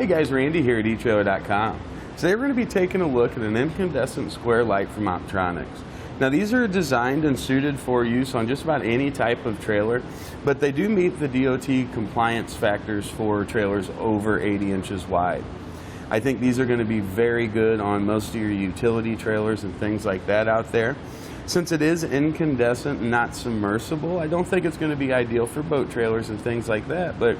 Hey guys, Randy here at etrailer.com. Today we're going to be taking a look at an incandescent square light from Optronics. Now these are designed and suited for use on just about any type of trailer, but they do meet the DOT compliance factors for trailers over 80 inches wide. I think these are going to be very good on most of your utility trailers and things like that out there. Since it is incandescent, not submersible, I don't think it's going to be ideal for boat trailers and things like that. But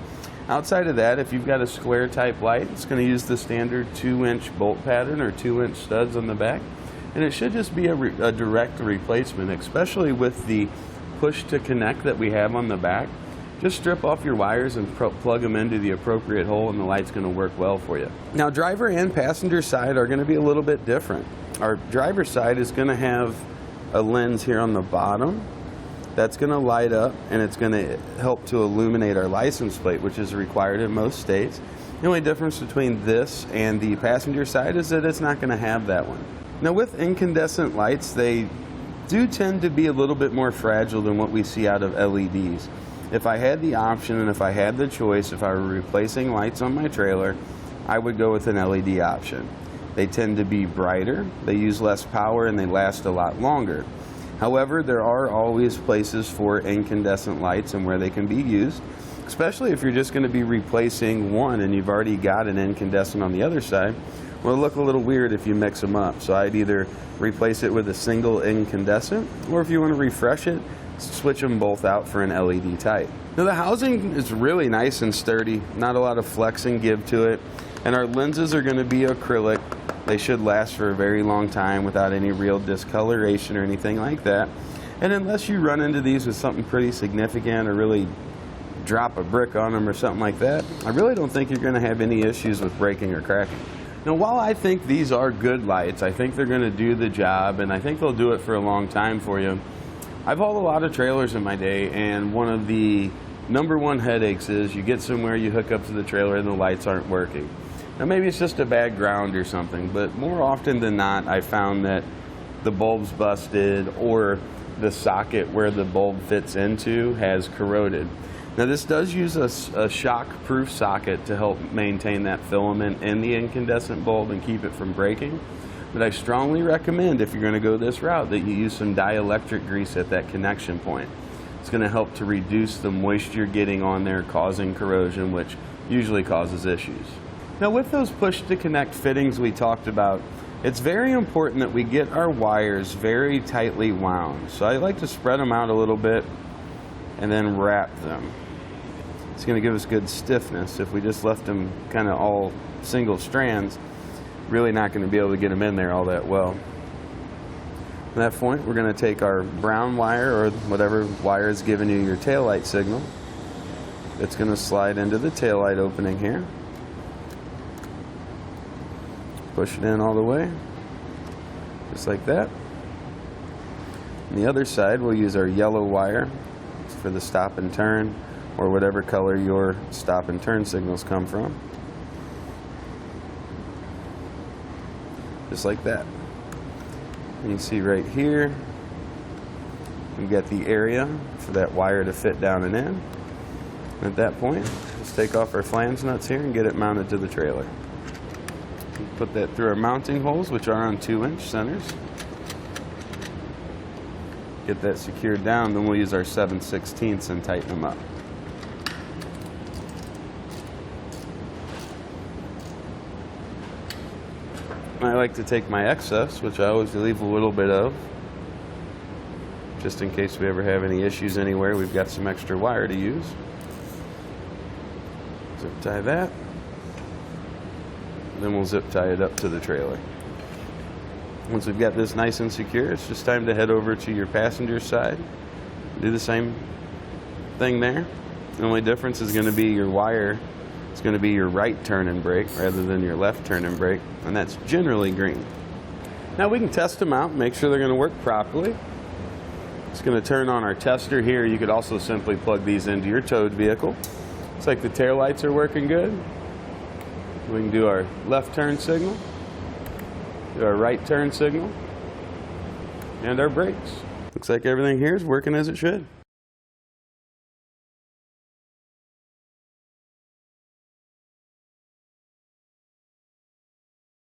outside of that, if you've got a square type light, it's going to use the standard 2-inch bolt pattern or 2-inch studs on the back. And it should just be a direct replacement, especially with the push to connect that we have on the back. Just strip off your wires and plug them into the appropriate hole and the light's going to work well for you. Now driver and passenger side are going to be a little bit different. Our driver side is going to have a lens here on the bottom that's going to light up, and it's going to help to illuminate our license plate, which is required in most states. The only difference between this and the passenger side is that it's not going to have that one. Now with incandescent lights, they do tend to be a little bit more fragile than what we see out of LEDs. If I had the option and if I had the choice, if I were replacing lights on my trailer, I would go with an LED option. They tend to be brighter, they use less power, and they last a lot longer. However, there are always places for incandescent lights and where they can be used, especially if you're just going to be replacing one and you've already got an incandescent on the other side. Well, it'll look a little weird if you mix them up. So I'd either replace it with a single incandescent, or if you want to refresh it, switch them both out for an LED type. Now the housing is really nice and sturdy, not a lot of flex and give to it, and our lenses are going to be acrylic. They should last for a very long time without any real discoloration or anything like that. And unless you run into these with something pretty significant or really drop a brick on them or something like that, I really don't think you're going to have any issues with breaking or cracking. Now while I think these are good lights, I think they're going to do the job, and I think they'll do it for a long time for you. I've hauled a lot of trailers in my day, and one of the #1 headaches is you get somewhere, you hook up to the trailer, and the lights aren't working. Now maybe it's just a bad ground or something, but more often than not, I found that the bulb's busted or the socket where the bulb fits into has corroded. Now this does use a shock-proof socket to help maintain that filament in the incandescent bulb and keep it from breaking. But I strongly recommend, if you're going to go this route, that you use some dielectric grease at that connection point. It's going to help to reduce the moisture getting on there, causing corrosion, which usually causes issues. Now with those push-to-connect fittings we talked about, it's very important that we get our wires very tightly wound. So I like to spread them out a little bit and then wrap them. It's going to give us good stiffness. If we just left them kind of all single strands, really not going to be able to get them in there all that well. At that point, we're going to take our brown wire, or whatever wire is giving you your taillight signal. It's going to slide into the taillight opening here. Push it in all the way, just like that. On the other side, we'll use our yellow wire for the stop and turn, or whatever color your stop and turn signals come from. Just like that. And you can see right here, we get the area for that wire to fit down and in. And at that point, let's take off our flange nuts here and get it mounted to the trailer. Put that through our mounting holes, which are on 2-inch centers. Get that secured down, then we'll use our 7/16 and tighten them up. I like to take my excess, which I always leave a little bit of, just in case we ever have any issues anywhere. We've got some extra wire to use. Zip tie that. Then we'll zip tie it up to the trailer. Once we've got this nice and secure, it's just time to head over to your passenger side. Do the same thing there. The only difference is going to be your wire. It's going to be your right turn and brake rather than your left turn and brake, and that's generally green. Now we can test them out and make sure they're going to work properly. It's going to turn on our tester here. You could also simply plug these into your towed vehicle. Looks like the tail lights are working good. We can do our left turn signal, do our right turn signal, and our brakes. Looks like everything here is working as it should.